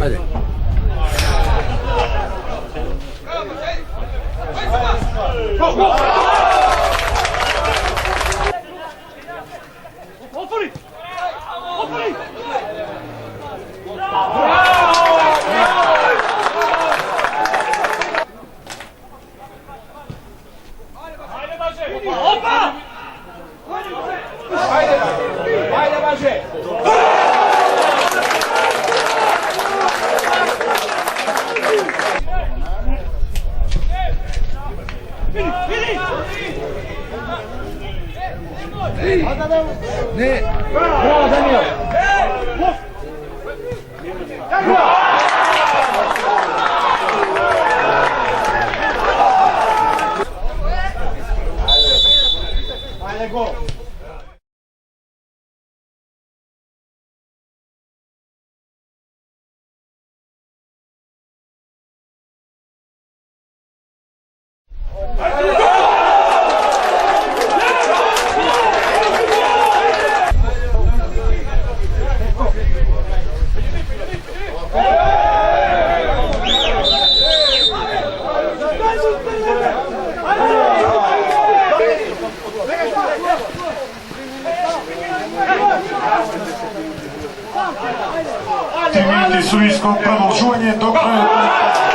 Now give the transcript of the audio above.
Ajde. Otvori! Otvori! Ajde, Baže! Opa! Ajde, ajde, Baže! Ne! Bravo, Danijel! Ajde, gol! Ti vidi su isko продолжение до краja.